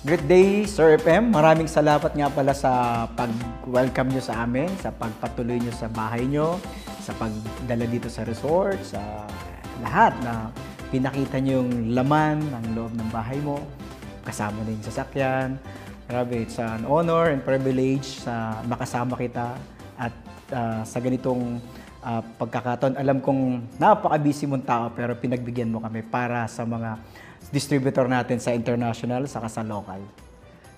Great day, Sir FM. Maraming salamat nga pala sa pag-welcome nyo sa amin, sa pagpatuloy nyo sa bahay nyo, sa pagdala dito sa resort, sa lahat na pinakita nyo yung laman ng loob ng bahay mo, kasama na yung sasakyan. Grabe, it's an honor and privilege sa makasama kita at sa ganitong pagkakataon. Alam kong napaka-busy mong tao pero pinagbigyan mo kami para sa mga distributor natin sa international saka sa local.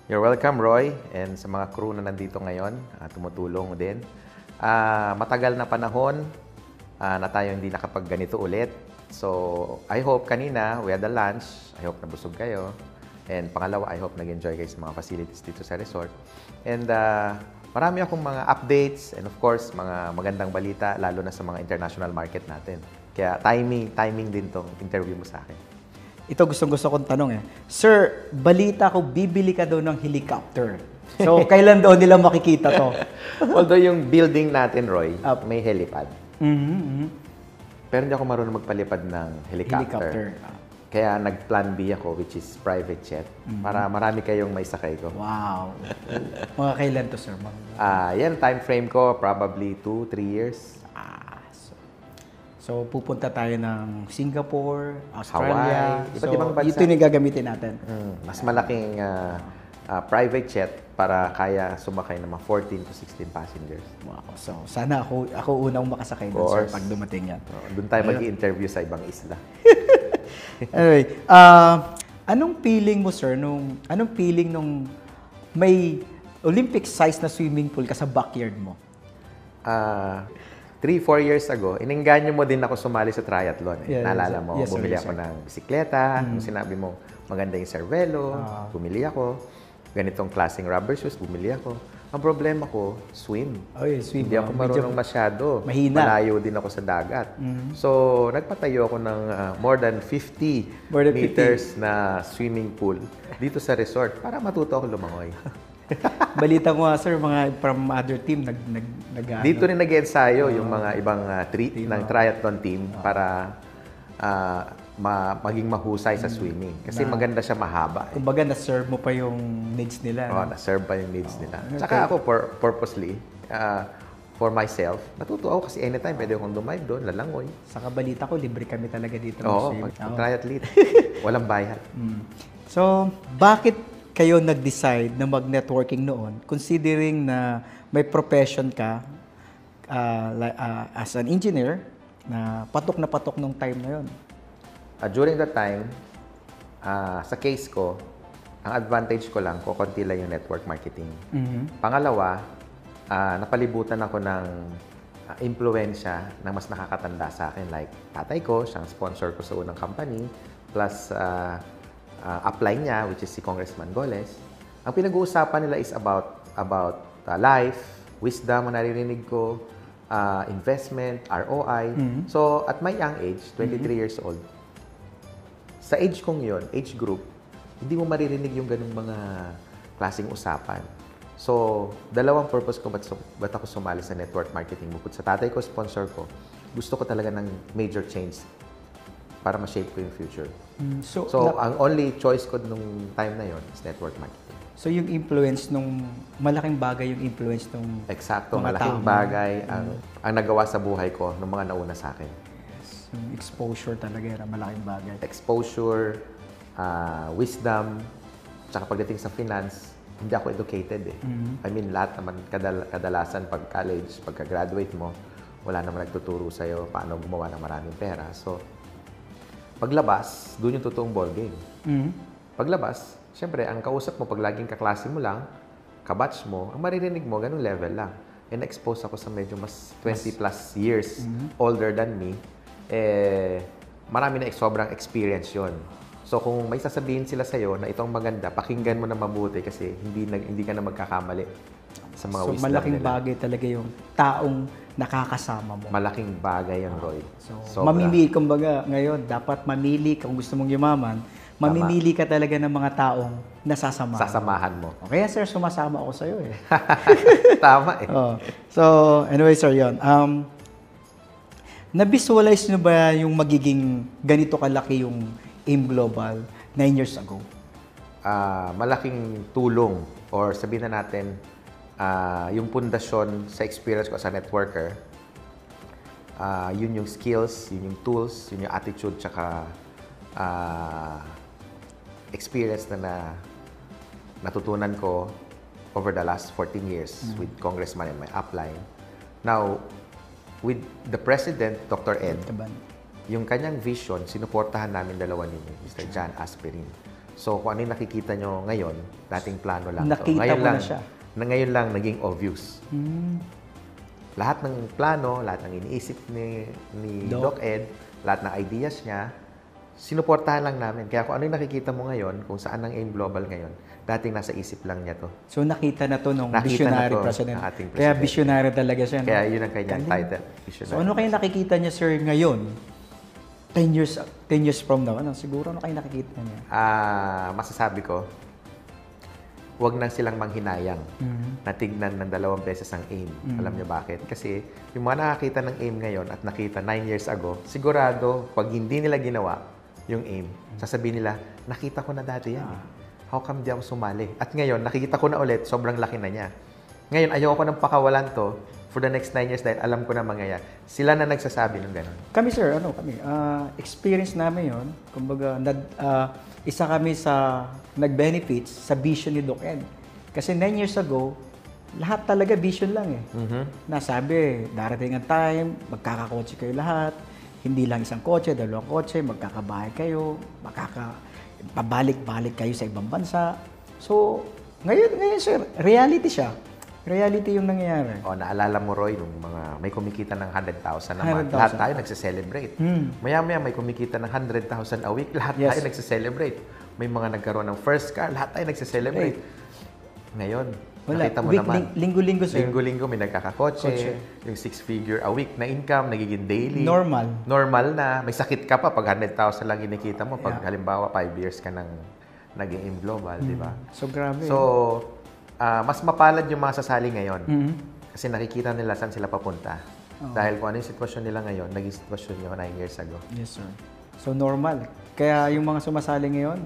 You're welcome, Roy, and sa mga crew na nandito ngayon, tumutulong din. Matagal na panahon na tayo hindi nakapag-ganito ulit. So, I hope kanina, we had a lunch. I hope nabusog kayo. And pangalawa, I hope nag-enjoy kayo sa mga facilities dito sa resort. And marami akong mga updates and of course, mga magandang balita, lalo na sa mga international market natin. Kaya timing din tong interview mo sa akin. Ito gustong-gusto kong tanong Sir, balita ko bibili ka daw ng helicopter. So, kailan daw nila makikita to? Although yung building natin, Roy, may helipad. Pero hindi ako marunong magpalipad ng helicopter. Kaya nag-plan B ako, which is private jet, para marami kayong may sakay ko. Wow! Mga kailan to, sir? Yan, time frame ko, probably 2-3 years. So, pupunta tayo ng Singapore, Australia. Hawaii, iba't ibang bansa. Ito yung gagamitin natin. Mas malaking private jet para kaya sumakay ng mga 14 to 16 passengers. Wow. So, sana ako unang makasakay doon, sir, pag dumating yan. Doon tayo mag-i-interview sa ibang isla. Anyway, anong feeling mo, sir, anong feeling nung may Olympic size na swimming pool ka sa backyard mo? 3-4 years ago, inengganyo mo din ako sumali sa triathlon. Naalala mo, bumili ako ng bisikleta, nung sinabi mo, maganda yung cervelo, bumili ako. Ganitong klaseng rubber shoes, bumili ako. Ang problema ko, swim. Swim. Hindi ako marunong masyado. Mahina. Malayo din ako sa dagat. So, nagpatayo ako ng more than 50 meters na swimming pool dito sa resort para matuto ako lumangoy. Balita ko sir, mga from other team dito rin nag-ensayo yung mga ibang ng triathlon team para maging mahusay sa swimming. Kasi maganda siya, mahaba. Kumbaga, na-serve mo pa yung needs nila. Na-serve pa yung needs nila. Tsaka ako, purposely, for myself, natuto ako kasi anytime pwede akong dumive doon, lalangoy. Saka balita ko, libre kami talaga dito. Oo, pag-triathlete. Walang bayad. So, bakit kayo nag-decide na mag-networking noon, considering na may profession ka as an engineer, na patok nung time na yon? During that time, sa case ko, ang advantage ko lang, kukunti lang yung network marketing. Pangalawa, napalibutan ako ng impluwensya ng mas nakakatanda sa akin. Like, tatay ko, siyang sponsor ko sa unang company, plus upline niya, which is si Congressman Goles. Ang pinag-uusapan nila is about life, wisdom ang naririnig ko, investment, ROI. So, at my young age, 23 years old, sa age kong yon, age group, hindi mo maririnig yung ganung mga klaseng usapan. So, dalawang purpose ko ba't ako sumali sa network marketing. Bukod sa tatay ko, sponsor ko, gusto ko talaga ng major change para ma-shape ko yung future. So ang only choice ko nung time na yon is network marketing. So, yung influence malaking bagay yung influence nung Eksakto, malaking bagay ang nagawa sa buhay ko ng mga nauna sa akin. Yes. Yung exposure talaga yung malaking bagay. Exposure, wisdom, tsaka pagdating sa finance, hindi ako educated I mean, lahat naman kadalasan pag college, pagka-graduate mo, wala naman nagtuturo sa'yo paano gumawa ng maraming pera. So, paglabas, doon yung totoong ballgame. Paglabas, siyempre, ang kausap mo, pag laging kaklase mo lang, kabatch mo, ang maririnig mo, ganung level lang. And expose ako sa medyo mas 20 plus years older than me, marami na sobrang experience yon. So, kung may sasabihin sila sa'yo na itong maganda, pakinggan mo na mabuti kasi hindi ka na magkakamali sa mga wisdom nila. So, malaking bagay talaga yung taong nakakasama mo. Malaking bagay yan, Roy. So mamimili, kumbaga, ngayon, dapat mamili kung gusto mong yumaman, mamimili ka talaga ng mga taong nasasamahan. Sasamahan mo. Kaya, sir, sumasama ako sa'yo Tama So, anyway, sir, yun. Na-visualize nyo ba yung magiging ganito kalaki yung AIM Global 9 years ago? malaking tulong or sabihin na natin yung pundasyon sa experience ko as a networker, yun yung skills, yun yung tools, yun yung attitude, tsaka experience na natutunan ko over the last 14 years with Congressman and my upline. Now, with the President, Dr. Ed, yung kanyang vision, sinuportahan namin dalawa ni Mr. John Asperin. So, kung ano yung nakikita nyo ngayon, dating plano lang. Nakita mo na siya. Ngayon lang naging obvious. Lahat ng plano, lahat ng iniisip ni Doc Ed, lahat ng ideas niya, sinuportahan lang namin. Kaya kung ano yung nakikita mo ngayon, kung saan ang AIM Global ngayon, dating nasa isip lang niya to. So nakita na to nung visionary president. President. Kaya visionary talaga siya. No? Kaya yun ang kanyang title, visionary. So ano kayo nakikita niya, sir, ngayon? 10 years from now, ano? Siguro ano kayo nakikita niya? Masasabi ko, huwag nang silang manghinayang na tignan ng 2 beses ang AIM. Alam niyo bakit? Kasi yung mga nakakita ng AIM ngayon at nakita 9 years ago, sigurado, pag hindi nila ginawa yung AIM, sasabihin nila, nakita ko na dati yan. How come di ako sumali? At ngayon, nakikita ko na ulit, sobrang laki na niya. Ngayon, ayoko nang pakawalan to for the next 9 years dahil alam ko na mangyayari. Sila na nagsasabi ng gano'n. Kami, sir, experience namin yon. Kumbaga, isa kami sa nag-benefits sa vision ni Doc Ed. Kasi 9 years ago, lahat talaga vision lang eh. Nasabi, darating ang time, magkakakotse kayo lahat. Hindi lang isang kotse, 2 kotse, magkakabahay kayo, pabalik-balik kayo sa ibang bansa. So, ngayon sir, reality siya. Reality yung nangyayari. Naalala mo, Roy, nung may kumikita ng 100,000 a month. Lahat tayo nagse-celebrate. Maya-maya may kumikita ng 100,000 a week. Lahat tayo nagse-celebrate. May mga nagkaroon ng first car. Lahat tayo nagse-celebrate. Ngayon, nakita mo naman. Linggo-linggo, sir. Linggo-linggo may nagkakakotse. Yung 6-figure a week na income, nagiging daily. Normal na. May sakit ka pa pag 100,000 lang inikita mo. Pag halimbawa 5 years ka nang nag-AIM Global, di ba? So, grabe. So, mas mapalad yung mga sasali ngayon. Kasi nakikita nila saan sila papunta. Dahil kung ano yung sitwasyon nila ngayon, naging sitwasyon nyo 9 years ago. Yes, sir. So, normal. Kaya yung mga sumasali ngayon,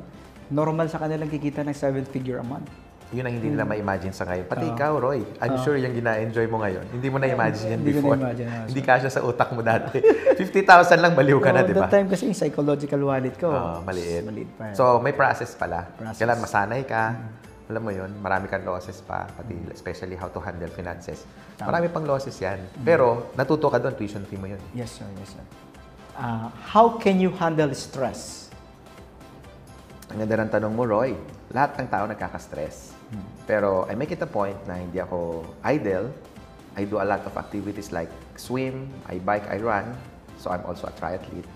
normal sa kanilang kikita ng 7-figure a month. Yun ang hindi nila ma-imagine sa ngayon. Pati ikaw, Roy, I'm sure yung gina-enjoy mo ngayon. Hindi mo na-imagine yan before. Hindi kasya sa utak mo dati. 50,000 lang, baliw ka na, di ba? That time kasi yung psychological wallet ko. Maliit. Pa. So, may process pala. Kailan masanay ka. Alam mo yun, marami kang losses pa, pati especially how to handle finances. Marami pang losses yan. Pero, natuto ka doon, tuition fee mo yun. Yes, sir. Yes, sir. How can you handle stress? Ang ganda ng tanong mo, Roy. Lahat ng tao nagkaka-stress. Pero I make it a point na hindi ako idle. I do a lot of activities like swim, I bike, I run. So I'm also a triathlete.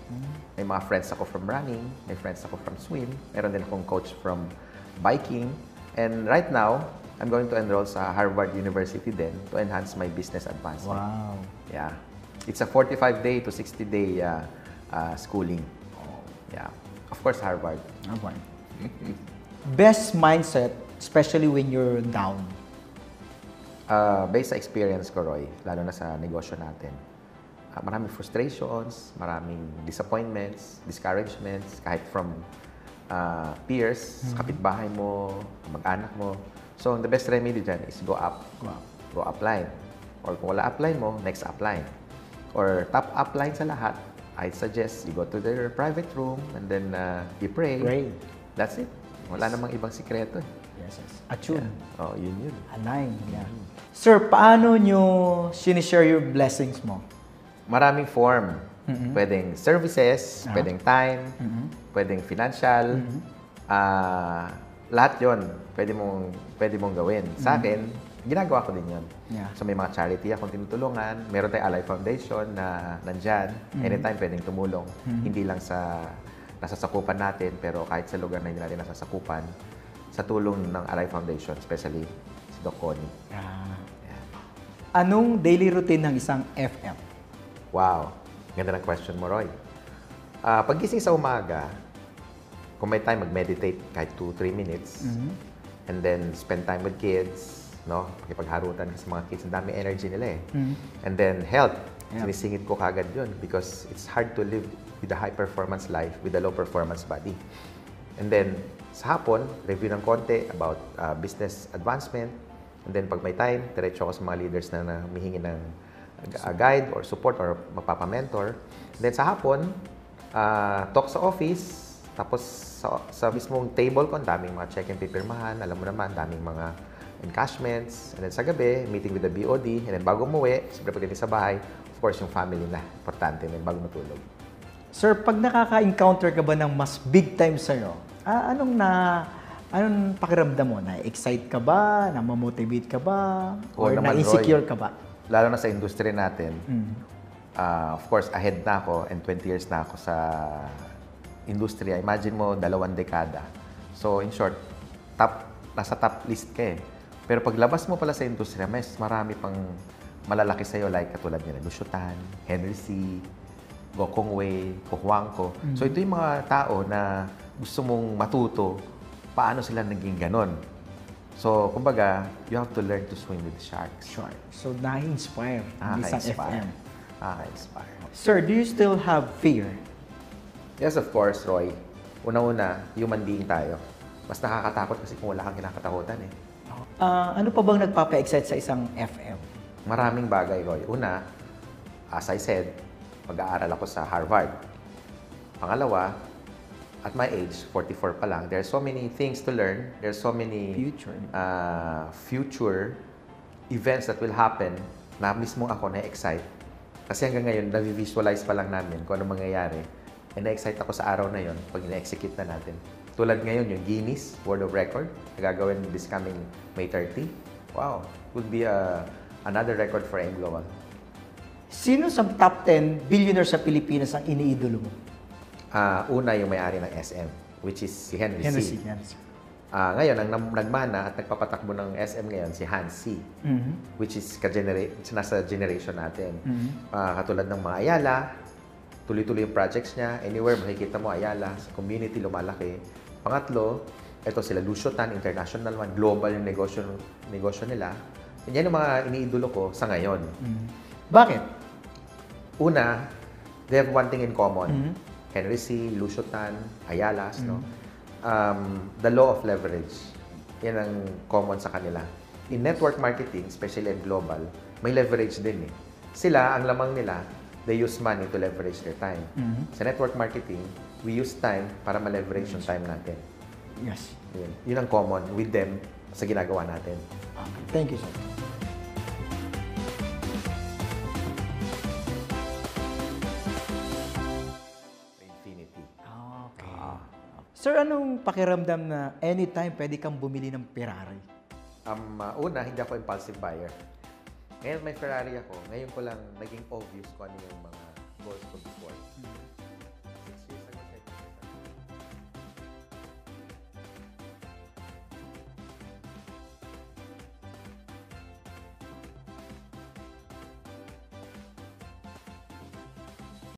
May mga friends ako from running, may friends ako from swim. Meron din akong coach from biking. And right now, I'm going to enroll sa Harvard University din to enhance my business advancement. Wow. Yeah. It's a 45-day to 60-day schooling. Yeah. Of course, Harvard. Harvard. Best mindset, especially when you're down? Based sa experience ko, Roy, lalo na sa negosyo natin, maraming frustrations, maraming disappointments, discouragements, kahit from peers, kapitbahay mo, mag-anak mo. So, the best remedy dyan is go up. Go upline. Or kung wala upline mo, next upline. Or top upline sa lahat, I suggest you go to their private room and then you pray. That's it. Wala namang ibang sikreto. Yes. Attune. Yeah. Yun. Align. Yeah. Sir, paano nyo sinishare your blessings mo? Maraming form. Pwedeng services, pwedeng time, pwedeng financial. Lahat yon pwede mong gawin. Sa akin, ginagawa ko din yun. Yeah. So may mga charity akong tinutulungan. Meron tayong Ally Foundation na nandyan. Anytime pwedeng tumulong. Hindi lang sa nasasakupan natin, pero kahit sa lugar na hindi natin nasasakupan, sa tulong ng Ally Foundation, especially si Doc Connie. Yeah. Anong daily routine ng isang FM? Wow. Ganda ng question mo, Roy. Paggising sa umaga, kung may time, mag-meditate kahit 2-3 minutes. And then, spend time with kids, no? Pakipagharutan sa mga kids. Ang dami energy nila eh. And then, health. Sinisingit ko kagad yun because it's hard to live with a high-performance life with a low-performance body. And then, sa hapon, review ng konti about business advancement. And then, pag may time, diretso ako sa mga leaders na humihingi ng guide or support or magpapamentor. And then, sa hapon, talk sa office. Tapos, sa mismong table ko, ang daming mga check and pipirmahan. Alam mo naman, daming mga encashments. And then, sa gabi, meeting with the BOD. And then, bago umuwi, siyempre pagdating sa bahay, of course, yung family na. Importante na bago matulog. Sir, pag nakaka-encounter ka ba ng mas big time sa'yo, anong pakiramdam mo? Na-excite ka ba? Na-motivate ka ba? Or na-insecure ka ba? Lalo na sa industry natin. Of course, ahead na ako and 20 years na ako sa industriya. Imagine mo, 2 dekada. So, in short, nasa top list ka eh. Pero paglabas mo pala sa industriya, mas marami pang malalaki sa'yo like katulad nila, Lucio Tan, Henry C., Gokong Wei, Kuhuang Ko. So, ito yung mga tao na gusto mong matuto paano sila naging ganon. So, kumbaga, you have to learn to swim with the sharks. Sure. So, na-inspire ang isang FM. Nakaka-inspire. Sir, do you still have fear? Yes, of course, Roy. Una-una, human being tayo. Mas nakakatakot kasi kung wala kang kinakatakutan eh. Ano pa bang nagpapa-excite sa isang FM? Maraming bagay, Roy. Una, as I said, mag-aaral ako sa Harvard. Pangalawa, at my age, 44 pa lang, there's so many things to learn. There's so many future events that will happen na mismo ako na-excite. Kasi hanggang ngayon, na-visualize pa lang namin kung ano mangyayari. And na-excite ako sa araw na yon pag na-execute na natin. Tulad ngayon, yung Guinness World of Record, na gagawin this coming May 30. Wow! Would be another record for AIM Global. Sino sa top 10 billionaire sa Pilipinas ang iniidolo mo? Una, yung may-ari ng SM, which is si Henry C. Ngayon, ang nagmana at nagpapatakbo ng SM ngayon, si Hans C. Which is nasa generation natin. Katulad ng mga Ayala, tuloy-tuloy yung projects niya. Anywhere, makikita mo Ayala, sa community, lumalaki. Pangatlo, ito sila Lucio Tan, international one, global yung negosyo nila. Yan yung mga iniidolo ko sa ngayon. Bakit? Una, they have one thing in common. Henry C., Lucio Tan, Ayalas, no? The law of leverage. Yan ang common sa kanila. In network marketing, especially in global, may leverage din eh. Sila, ang lamang nila, they use money to leverage their time. Sa network marketing, we use time para ma-leverage yung time natin. Yes. Yun ang common with them sa ginagawa natin. Thank you, sir. Sir, anong pakiramdam na anytime pwede kang bumili ng Ferrari? Una, hindi ako impulsive buyer. Ngayon may Ferrari ako. Ngayon ko lang naging obvious kung ano yung mga goals ko before.